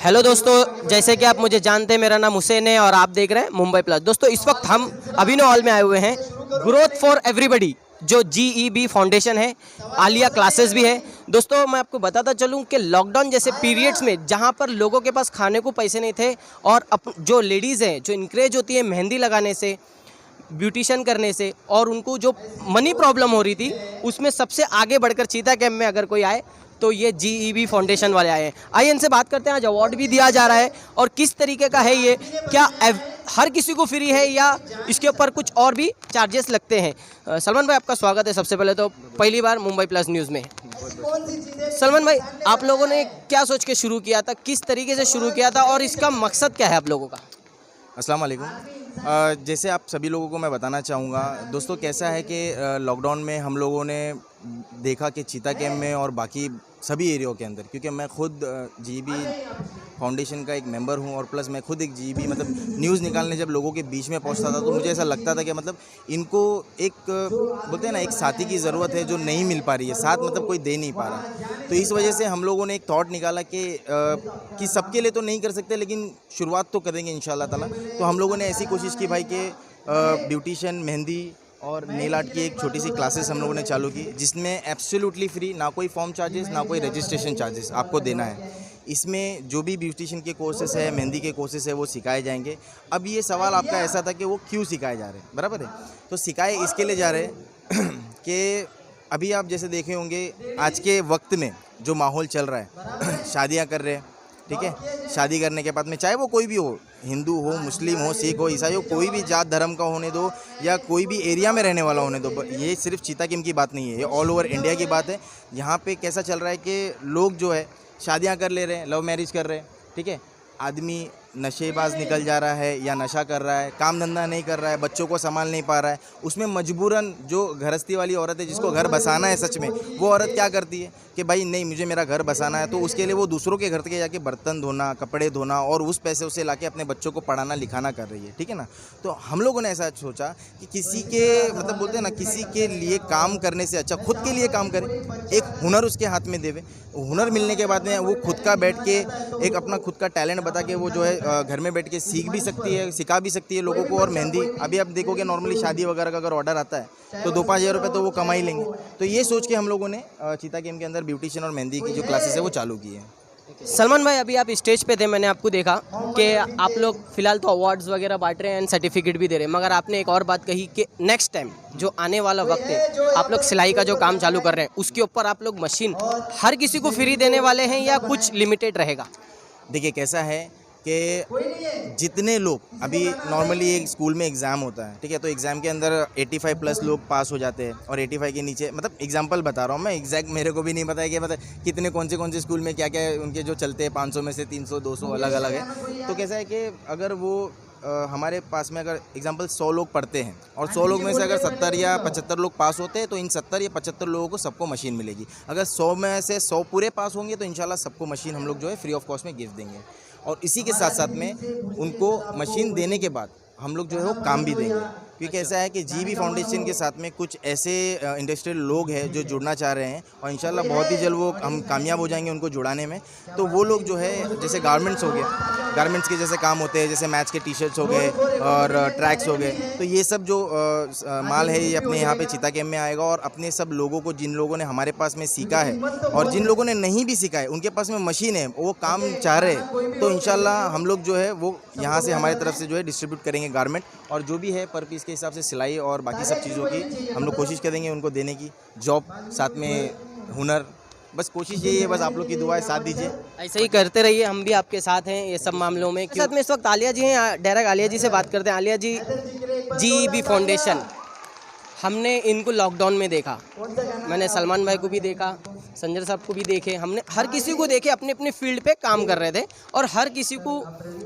Hello दोस्तों, जैसे कि आप मुझे जानते हैं, मेरा नाम हुसैन है और आप देख रहे हैं मुंबई प्लस। दोस्तों, इस वक्त हम अभिनव हॉल में आए हुए हैं। ग्रोथ फॉर एवरीबडी जो GEB फाउंडेशन है, आलिया क्लासेस भी है। दोस्तों, मैं आपको बताता चलूं कि लॉकडाउन जैसे पीरियड्स में जहां पर लोगों के पास खाने को पैसे नहीं थे और जो लेडीज़ हैं जो इनक्रेज होती है मेहंदी लगाने से, ब्यूटिशन करने से, और उनको जो मनी प्रॉब्लम हो रही थी उसमें सबसे आगे बढ़कर चीता कैंप में अगर कोई आए तो ये GEB फाउंडेशन वाले आए हैं। आइए इनसे बात करते हैं। आज अवार्ड भी दिया जा रहा है और किस तरीके का है ये, क्या हर किसी को फ्री है या इसके ऊपर कुछ और भी चार्जेस लगते हैं। सलमान भाई, आपका स्वागत है। सबसे पहले तो पहली बार मुंबई प्लस न्यूज़ में। सलमान भाई, आप लोगों ने क्या सोच के शुरू किया था, किस तरीके से शुरू किया था और इसका मकसद क्या है आप लोगों का? अस्सलाम वालेकुम। जैसे आप सभी लोगों को मैं बताना चाहूँगा दोस्तों, कैसा है कि लॉकडाउन में हम लोगों ने देखा कि चीता कैंप में और बाकी सभी एरियो के अंदर, क्योंकि मैं खुद GEB फाउंडेशन का एक मेंबर हूँ और प्लस मैं खुद एक GEB मतलब न्यूज़ निकालने जब लोगों के बीच में पहुँचता था तो मुझे ऐसा लगता था कि मतलब इनको एक बोलते हैं ना, एक साथी की ज़रूरत है जो नहीं मिल पा रही है, साथ मतलब कोई दे नहीं पा रहा। तो इस वजह से हम लोगों ने एक थॉट निकाला कि सबके लिए तो नहीं कर सकते लेकिन शुरुआत तो करेंगे इंशाल्लाह ताला। तो हम लोगों ने ऐसी कोशिश की भाई कि ब्यूटिशन, मेहंदी और नेल आर्ट की एक छोटी सी क्लासेस हम लोगों ने चालू की, जिसमें एब्सोल्युटली फ्री, ना कोई फॉर्म चार्जेस ना कोई रजिस्ट्रेशन चार्जेस आपको देना है। इसमें जो भी ब्यूटिशन के कोर्सेस है, मेहंदी के कोर्सेस है, वो सिखाए जाएंगे। अब ये सवाल आपका ऐसा था कि वो क्यों सिखाए जा रहे हैं, बराबर है? तो सिखाए इसके लिए जा रहे हैं कि अभी आप जैसे देखे होंगे आज के वक्त में जो माहौल चल रहा है शादियाँ कर रहे हैं, ठीक है। शादी करने के बाद में चाहे वो कोई भी हो, हिंदू हो, मुस्लिम हो, सिख हो, ईसाई हो, कोई भी जात धर्म का होने दो या कोई भी एरिया में रहने वाला होने दो, ये सिर्फ चीता कैंप की बात नहीं है, ये ऑल ओवर इंडिया की बात है। यहाँ पे कैसा चल रहा है कि लोग जो है शादियाँ कर ले रहे हैं, लव मैरिज कर रहे हैं, ठीक है। आदमी नशेबाज निकल जा रहा है या नशा कर रहा है, काम धंधा नहीं कर रहा है, बच्चों को संभाल नहीं पा रहा है, उसमें मजबूरन जो गृहस्थी वाली औरत है जिसको घर बसाना है सच में, वो औरत क्या करती है कि भाई नहीं, मुझे मेरा घर बसाना है, तो उसके लिए वो दूसरों के घर के जाके बर्तन धोना, कपड़े धोना और उस पैसे उसे लाके अपने बच्चों को पढ़ाना लिखाना कर रही है, ठीक है ना। तो हम लोगों ने ऐसा सोचा कि किसी के मतलब बोलते हैं ना, किसी के लिए काम करने से अच्छा खुद के लिए काम करे, एक हुनर उसके हाथ में देवे। हुनर मिलने के बाद में वो खुद का बैठ के एक अपना खुद का टैलेंट बता के वो जो है घर में बैठ के सीख भी सकती है, सिखा भी सकती है लोगों को। और मेहंदी अभी आप देखोगे नॉर्मली शादी वगैरह का अगर ऑर्डर आता है तो 2-5 हज़ार रुपये तो वो कमा ही लेंगे। तो ये सोच के हम लोगों ने चीता कैंप के अंदर ब्यूटिशियन और मेहंदी की जो क्लासेस है वो चालू की है। सलमान भाई, अभी आप स्टेज पे थे, मैंने आपको देखा कि आप लोग फिलहाल तो अवार्ड्स वगैरह बांट रहे हैं एंड सर्टिफिकेट भी दे रहे हैं, मगर आपने एक और बात कही कि नेक्स्ट टाइम जो आने वाला वक्त है, आप लोग सिलाई का जो काम चालू कर रहे हैं उसके ऊपर आप लोग मशीन हर किसी को फ्री देने वाले हैं या कुछ लिमिटेड रहेगा? देखिए कैसा है कि जितने लोग अभी नॉर्मली एक स्कूल में एग्ज़ाम होता है, ठीक है, तो एग्ज़ाम के अंदर 85 प्लस लोग पास हो जाते हैं और 85 के नीचे, मतलब एग्जांपल बता रहा हूँ मैं, एग्जैक्ट मेरे को भी नहीं पता है कि मतलब कितने कौन से स्कूल में क्या क्या उनके जो चलते हैं, 500 में से 300 200 अलग अलग है। तो कैसा है कि अगर वो हमारे पास में अगर एग्जांपल 100 लोग पढ़ते हैं और 100 लोग में से अगर 70 या 75 लोग पास होते हैं तो इन 70 या 75 लोगों को सबको मशीन मिलेगी। अगर 100 में से 100 पूरे पास होंगे तो इंशाल्लाह सबको मशीन हम लोग जो है फ्री ऑफ कॉस्ट में गिफ्ट देंगे। और इसी के साथ साथ में उनको मशीन देने के बाद हम लोग जो है वो काम भी देंगे, क्योंकि ऐसा है कि GEB फाउंडेशन के साथ में कुछ ऐसे इंडस्ट्रियल लोग हैं जो जुड़ना चाह रहे हैं और इंशाल्लाह बहुत ही जल्द वो हम कामयाब हो जाएंगे उनको जुड़ाने में। तो वो लोग जो है जैसे गारमेंट्स हो गए, गारमेंट्स के जैसे काम होते हैं, जैसे मैच के टी-शर्ट्स हो गए और ट्रैक्स हो गए, तो ये सब जो माल है ये अपने यहाँ पे चीता कैंप में आएगा। और अपने सब लोगों को, जिन लोगों ने हमारे पास में सीखा है और जिन लोगों ने नहीं भी सीखा है, उनके पास में मशीन है, वो काम चाह रहे हैं, तो इंशाल्लाह हम लोग जो है वो यहाँ से हमारी तरफ से जो है डिस्ट्रीब्यूट करेंगे गारमेंट, और जो भी है पर पीस के हिसाब से सिलाई और बाकी सब चीज़ों की हम लोग कोशिश करेंगे उनको देने की, जॉब साथ में हुनर, बस कोशिश यही है, बस आप लोग की दुआएं साथ दीजिए। ऐसे ही करते रहिए, हम भी आपके साथ हैं ये सब मामलों में। साथ में इस वक्त आलिया जी हैं, डायरेक्ट आलिया जी से बात करते हैं। आलिया जी, GEB फाउंडेशन, हमने इनको लॉकडाउन में देखा, मैंने सलमान भाई को भी देखा, संजय साहब को भी देखे, हमने हर किसी को देखे अपने अपने फील्ड पे काम कर रहे थे और हर किसी को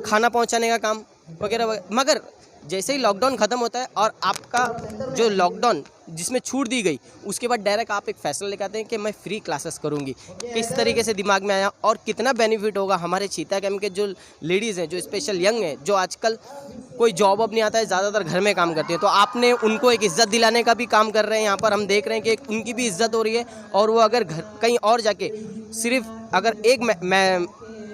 खाना पहुंचाने का काम वगैरह। मगर जैसे ही लॉकडाउन ख़त्म होता है और आपका जो लॉकडाउन जिसमें छूट दी गई, उसके बाद डायरेक्ट आप एक फ़ैसला लेकर आते हैं कि मैं फ्री क्लासेस करूंगी। किस तरीके से दिमाग में आया और कितना बेनिफिट होगा हमारे चीता कैंप के जो लेडीज़ हैं, जो स्पेशल यंग हैं, जो आजकल कोई जॉब अब नहीं आता है, ज़्यादातर घर में काम करती है, तो आपने उनको एक इज़्ज़त दिलाने का भी काम कर रहे हैं। यहाँ पर हम देख रहे हैं कि उनकी भी इज़्ज़त हो रही है और वो अगर घर कहीं और जाके सिर्फ अगर एक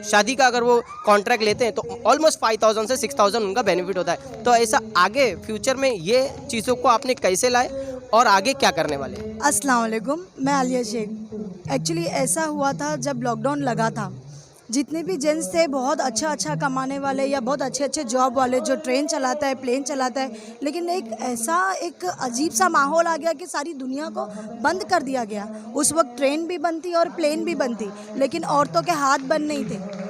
शादी का अगर वो कॉन्ट्रैक्ट लेते हैं तो ऑलमोस्ट 5000 से 6000 उनका बेनिफिट होता है। तो ऐसा आगे फ्यूचर में ये चीज़ों को आपने कैसे लाए और आगे क्या करने वाले हैं? अस्सलाम वालेकुम, मैं आलिया शेख। एक्चुअली ऐसा हुआ था जब लॉकडाउन लगा था, जितने भी जेंट्स थे बहुत अच्छा कमाने वाले या बहुत अच्छे जॉब वाले, जो ट्रेन चलाता है, प्लेन चलाता है, लेकिन एक अजीब सा माहौल आ गया कि सारी दुनिया को बंद कर दिया गया। उस वक्त ट्रेन भी बंद थी और प्लेन भी बंद थी, लेकिन औरतों के हाथ बंद नहीं थे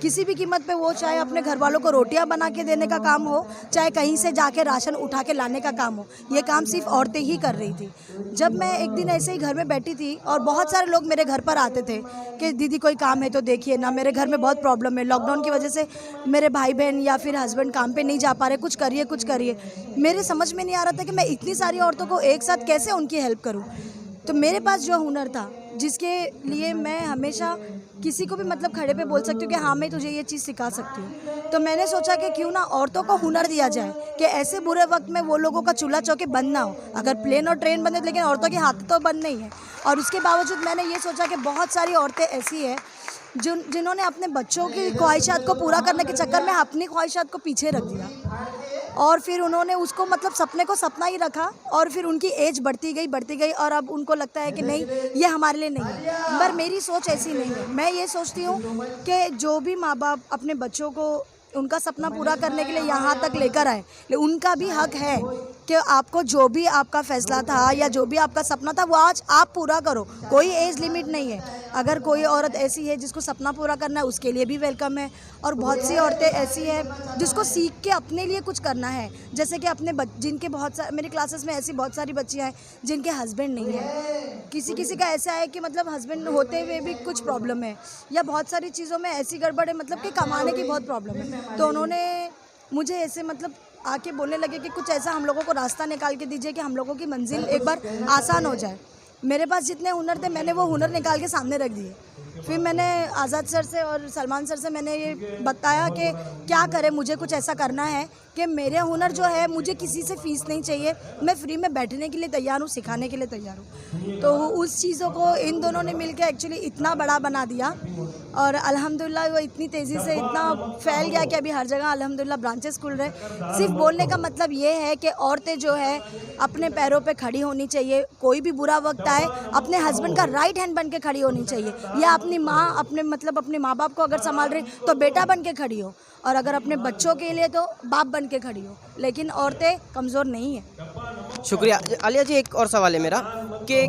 किसी भी कीमत पे। वो चाहे अपने घर वालों को रोटियां बना के देने का काम हो, चाहे कहीं से जाके राशन उठा के लाने का काम हो, ये काम सिर्फ औरतें ही कर रही थी। जब मैं एक दिन ऐसे ही घर में बैठी थी और बहुत सारे लोग मेरे घर पर आते थे कि दीदी कोई काम है तो देखिए ना, मेरे घर में बहुत प्रॉब्लम है, लॉकडाउन की वजह से मेरे भाई बहन या फिर हस्बैंड काम पे नहीं जा पा रहे, कुछ करिए। मेरे समझ में नहीं आ रहा था कि मैं इतनी सारी औरतों को एक साथ कैसे उनकी हेल्प करूँ। तो मेरे पास जो हुनर था, जिसके लिए मैं हमेशा किसी को भी मतलब खड़े पे बोल सकती हूँ कि हाँ मैं तुझे ये चीज़ सिखा सकती हूँ, तो मैंने सोचा कि क्यों ना औरतों को हुनर दिया जाए कि ऐसे बुरे वक्त में वो लोगों का चूल्हा चौके बंद ना हो। अगर प्लेन और ट्रेन बंद है लेकिन औरतों के हाथ तो बंद नहीं है। और उसके बावजूद मैंने ये सोचा कि बहुत सारी औरतें ऐसी हैं जिन्होंने अपने बच्चों की ख्वाहिशात को पूरा करने के चक्कर में अपनी ख्वाहिशात को पीछे रख दिया, और फिर उन्होंने उसको मतलब सपने को सपना ही रखा, और फिर उनकी एज बढ़ती गई और अब उनको लगता है कि नहीं ये हमारे लिए नहीं है। पर मेरी सोच ऐसी नहीं है। मैं ये सोचती हूँ कि जो भी माँ बाप अपने बच्चों को उनका सपना पूरा करने के लिए यहाँ तक लेकर आए, उनका भी हक है कि आपको जो भी आपका फ़ैसला था या जो भी आपका सपना था वो आज आप पूरा करो। कोई एज लिमिट नहीं है। अगर कोई औरत ऐसी है जिसको सपना पूरा करना है, उसके लिए भी वेलकम है। और बहुत सी औरतें ऐसी हैं जिसको सीख के अपने लिए कुछ करना है, जैसे कि अपने जिनके मेरी क्लासेस में ऐसी बहुत सारी बच्चियाँ हैं जिनके हस्बैंड नहीं है। किसी का ऐसा है कि मतलब हस्बैंड होते हुए भी कुछ प्रॉब्लम है, या बहुत सारी चीज़ों में ऐसी गड़बड़ है मतलब कि कमाने की बहुत प्रॉब्लम है। तो उन्होंने मुझे ऐसे मतलब आके बोलने लगे कि कुछ ऐसा हम लोगों को रास्ता निकाल के दीजिए कि हम लोगों की मंजिल एक बार आसान हो जाए। मेरे पास जितने हुनर थे मैंने वो हुनर निकाल के सामने रख दिए। फिर मैंने आज़ाद सर से और सलमान सर से मैंने ये बताया कि क्या करें, मुझे कुछ ऐसा करना है कि मेरे हुनर जो है, मुझे किसी से फ़ीस नहीं चाहिए, मैं फ्री में बैठने के लिए तैयार हूँ, सिखाने के लिए तैयार हूँ। तो उस चीज़ों को इन दोनों ने मिलकर एक्चुअली इतना बड़ा बना दिया, और अल्हम्दुलिल्लाह वो इतनी तेज़ी से इतना फैल गया कि अभी हर जगह अल्हम्दुलिल्लाह ब्रांचेस खुल रहे। सिर्फ बोलने का मतलब ये है कि औरतें जो है अपने पैरों पे खड़ी होनी चाहिए। कोई भी बुरा वक्त आए अपने हस्बैंड का राइट हैंड बन के खड़ी होनी चाहिए, या अपनी माँ अपने माँ बाप को अगर संभाल रही तो बेटा बन के खड़ी हो, और अगर अपने बच्चों के लिए तो बाप बन के खड़ी हो। लेकिन औरतें कमज़ोर नहीं है। शुक्रिया। आलिया जी, एक और सवाल है मेरा कि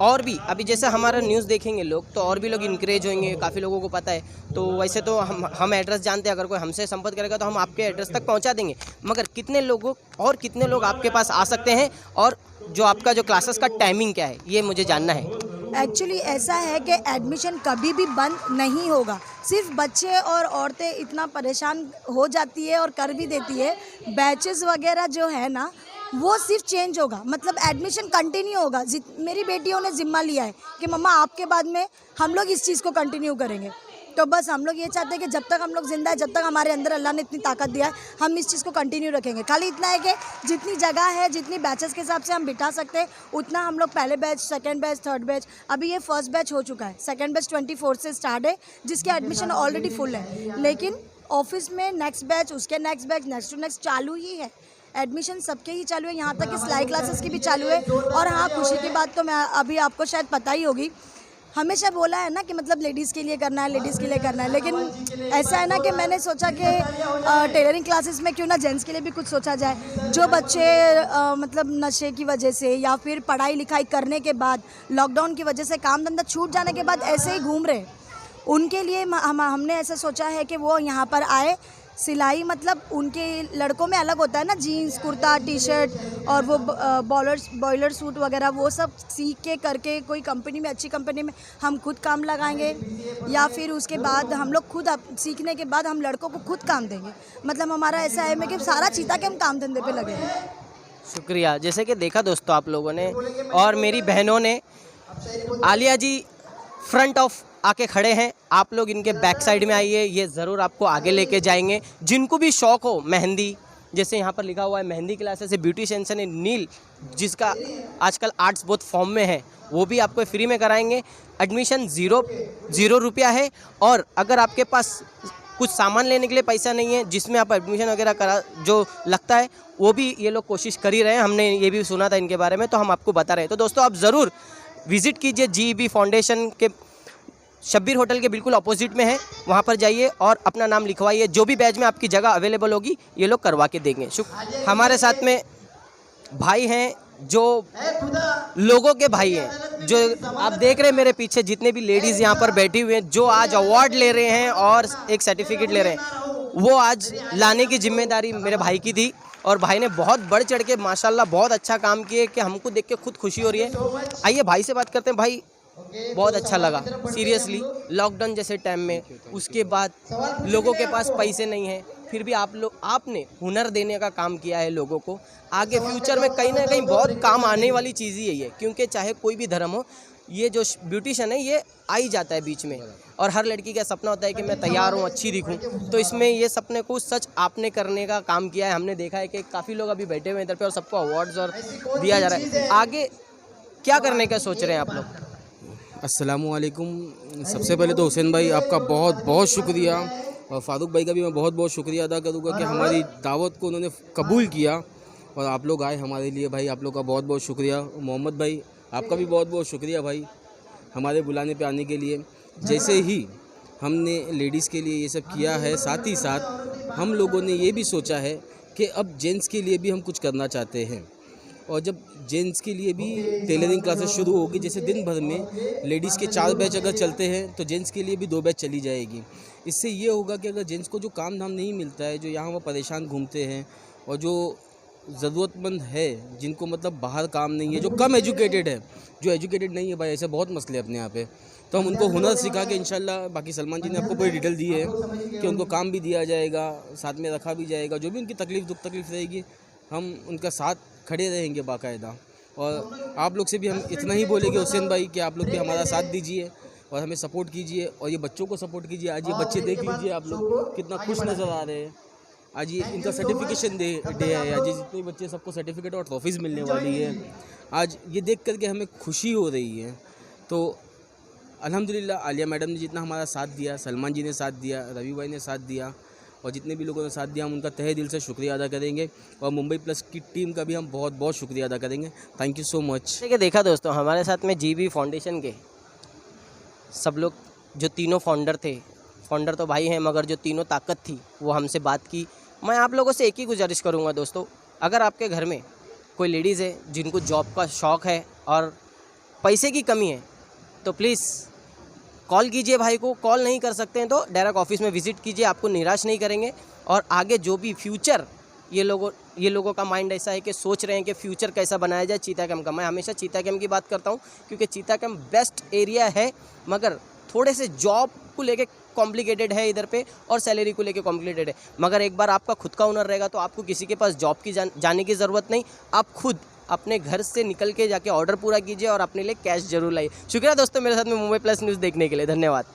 और भी अभी जैसे हमारा न्यूज़ देखेंगे लोग तो और भी लोग इंकरेज होंगे, काफ़ी लोगों को पता है। तो वैसे तो हम एड्रेस जानते हैं, अगर कोई हमसे संपर्क करेगा तो हम आपके एड्रेस तक पहुंचा देंगे, मगर कितने लोग आपके पास आ सकते हैं, और जो आपका जो क्लासेस का टाइमिंग क्या है ये मुझे जानना है। एक्चुअली ऐसा है कि एडमिशन कभी भी बंद नहीं होगा। सिर्फ बच्चे और औरतें इतना परेशान हो जाती है और कर भी देती है। बैचेस वगैरह जो है ना वो सिर्फ चेंज होगा, मतलब एडमिशन कंटिन्यू होगा। मेरी बेटियों ने जिम्मा लिया है कि मम्मा आपके बाद में हम लोग इस चीज़ को कंटिन्यू करेंगे। तो बस हम लोग ये चाहते हैं कि जब तक हम लोग जिंदा है, जब तक हमारे अंदर अल्लाह ने इतनी ताकत दिया है, हम इस चीज़ को कंटिन्यू रखेंगे। खाली इतना है कि जितनी जगह है, जितनी बैचेस के हिसाब से हम बिठा सकते हैं, उतना हम लोग पहले batch, second batch, third batch, अभी ये फर्स्ट बैच हो चुका है। सेकंड बैच 24 से स्टार्ट है, जिसके एडमिशन ऑलरेडी फुल है। लेकिन ऑफिस में नेक्स्ट बैच, उसके next batch, next to next चालू ही है। एडमिशन सबके ही चालू है, यहाँ तक कि सिलाई क्लासेस की भी चालू है। और हाँ, खुशी की बात तो मैं अभी आपको शायद पता ही होगी, हमेशा बोला है ना कि मतलब लेडीज़ के लिए करना है, लेडीज़ के लिए करना है, लेकिन ऐसा है ना कि मैंने सोचा कि टेलरिंग क्लासेस में क्यों ना जेंट्स के लिए भी कुछ सोचा जाए। जो बच्चे मतलब नशे की वजह से या फिर पढ़ाई लिखाई करने के बाद, लॉकडाउन की वजह से काम धंधा छूट जाने के बाद ऐसे ही घूम रहे, उनके लिए हमने ऐसा सोचा है कि वो यहाँ पर आए। सिलाई उनके लड़कों में अलग होता है ना, जीन्स, कुर्ता, टी शर्ट और वो बॉयलर सूट वगैरह, वो सब सीख के करके कोई कंपनी में, अच्छी कंपनी में हम खुद काम लगाएंगे, या फिर उसके बाद हम लोग खुद सीखने के बाद हम लड़कों को खुद काम देंगे। मतलब हमारा ऐसा है कि सारा चीता के हम काम धंधे पे लगे हैं। शुक्रिया। जैसे कि देखा दोस्तों आप लोगों ने और मेरी बहनों ने, आलिया जी फ्रंट ऑफ आके खड़े हैं, आप लोग इनके बैक साइड में आइए, ये ज़रूर आपको आगे लेके जाएंगे। जिनको भी शौक़ हो मेहंदी, जैसे यहाँ पर लिखा हुआ है मेहंदी क्लासेस है, ब्यूटिशियन है नील, जिसका आजकल आर्ट्स बहुत फॉर्म में है, वो भी आपको फ्री में कराएंगे। एडमिशन 0 रुपया है। और अगर आपके पास कुछ सामान लेने के लिए पैसा नहीं है जिसमें आप एडमिशन वगैरह करा जो लगता है, वो भी ये लोग कोशिश कर ही रहे हैं। हमने ये भी सुना था इनके बारे में, तो हम आपको बता रहे हैं। तो दोस्तों आप ज़रूर विजिट कीजिए, GEB फाउंडेशन के शब्बीर होटल के बिल्कुल अपोजिट में है, वहाँ पर जाइए और अपना नाम लिखवाइए। जो भी बैच में आपकी जगह अवेलेबल होगी ये लोग करवा के देंगे। हमारे साथ में भाई हैं जो लोगों के भाई हैं, जो आप देख रहे हैं मेरे पीछे जितने भी लेडीज़ यहाँ पर बैठी हुई हैं, जो आज अवार्ड ले रहे हैं और एक सर्टिफिकेट ले रहे हैं, वो आज लाने की जिम्मेदारी मेरे भाई की थी। और भाई ने बहुत बढ़ चढ़ के माशाल्लाह बहुत अच्छा काम किए कि हमको देख के खुद खुशी हो रही है। आइए भाई से बात करते हैं। भाई बहुत अच्छा लगा सीरियसली, लॉकडाउन जैसे टाइम में, उसके बाद लोगों के पास पैसे नहीं हैं, फिर भी आपने हुनर देने का काम किया है लोगों को। आगे फ्यूचर में कहीं ना कहीं बहुत काम आने वाली चीज़ ही यही है, क्योंकि चाहे कोई भी धर्म हो, ये जो ब्यूटिशियन है ये आ ही जाता है बीच में। और हर लड़की का सपना होता है कि मैं तैयार हूँ, अच्छी दिखूँ, तो इसमें ये सपने को सच आपने करने का काम किया है। हमने देखा है कि काफ़ी लोग अभी बैठे हुए हैं इधर पे और सबको अवार्ड्स और दिया जा रहा है। आगे क्या करने का सोच रहे हैं आप लोग? अस्सलामुअलैकुम। सबसे पहले तो हुसैन भाई आपका बहुत बहुत शुक्रिया, और फ़ारूक भाई का भी मैं बहुत बहुत शुक्रिया अदा करूँगा कि हमारी दावत को उन्होंने कबूल किया और आप लोग आए हमारे लिए। भाई आप लोग का बहुत बहुत शुक्रिया। मोहम्मद भाई आपका भी बहुत बहुत शुक्रिया भाई, हमारे बुलाने पे आने के लिए। जैसे ही हमने लेडीज़ के लिए ये सब किया है, साथ ही साथ हम लोगों ने ये भी सोचा है कि अब जेंट्स के लिए भी हम कुछ करना चाहते हैं। और जब जेंट्स के लिए भी टेलरिंग क्लासेस शुरू होगी, जैसे दिन भर में लेडीज़ के 4 बैच अगर चलते हैं तो जेंट्स के लिए भी 2 बैच चली जाएगी। इससे ये होगा कि अगर जेंट्स को जो काम धाम नहीं मिलता है, जो यहाँ वहाँ परेशान घूमते हैं, और जो ज़रूरतमंद है जिनको मतलब बाहर काम नहीं है, जो कम एजुकेटेड है, जो एजुकेटेड नहीं है भाई, ऐसे बहुत मसले अपने यहाँ पे, तो हम उनको हुनर सिखा के इंशाल्लाह, बाकी सलमान जी ने आपको पूरी डिटेल दी है कि उनको काम भी दिया जाएगा, साथ में रखा भी जाएगा। जो भी उनकी दुख तकलीफ़ रहेगी हम उनका साथ खड़े रहेंगे बाकायदा। और आप लोग से भी हम इतना ही बोलेंगे हुसैन भाई कि आप लोग भी हमारा साथ दीजिए और हमें सपोर्ट कीजिए, और ये बच्चों को सपोर्ट कीजिए। आज ये बच्चे देख लीजिए आप लोग कितना खुश नज़र आ रहे हैं। आज ये इनका सर्टिफिकेशन डे है, आज जितने बच्चे सबको सर्टिफिकेट और ट्रॉफीज़ मिलने वाली है। आज ये देख करके हमें खुशी हो रही है। तो अल्हम्दुलिल्लाह आलिया मैडम ने जितना हमारा साथ दिया, सलमान जी ने साथ दिया, रवि भाई ने साथ दिया, और जितने भी लोगों ने साथ दिया हम उनका तहे दिल से शुक्रिया अदा करेंगे। और मुंबई प्लस की टीम का भी हम बहुत बहुत शुक्रिया अदा करेंगे। Thank you so much. ठीक है, देखा दोस्तों हमारे साथ में GEB फाउंडेशन के सब लोग, जो तीनों फाउंडर थे, फाउंडर तो भाई हैं मगर जो तीनों ताकत थी वो हमसे बात की। मैं आप लोगों से एक ही गुजारिश करूंगा दोस्तों, अगर आपके घर में कोई लेडीज़ है जिनको जॉब का शौक़ है और पैसे की कमी है, तो प्लीज़ कॉल कीजिए भाई को। कॉल नहीं कर सकते हैं तो डायरेक्ट ऑफिस में विज़िट कीजिए, आपको निराश नहीं करेंगे। और आगे जो भी फ्यूचर ये लोगों का माइंड ऐसा है कि सोच रहे हैं कि फ्यूचर कैसा बनाया जाए चीता कैम्प का। मैं हमेशा चीता कैम्प की बात करता हूँ क्योंकि चीता कैम्प बेस्ट एरिया है, मगर थोड़े से जॉब को लेके कॉम्प्लिकेटेड है इधर पे, और सैलरी को लेके कॉम्प्लिकेटेड है। मगर एक बार आपका खुद का हुनर रहेगा तो आपको किसी के पास जॉब की जाने की ज़रूरत नहीं। आप खुद अपने घर से निकल के जाके ऑर्डर पूरा कीजिए और अपने लिए कैश जरूर लाइए। शुक्रिया दोस्तों मेरे साथ में मुंबई प्लस न्यूज़ देखने के लिए, धन्यवाद।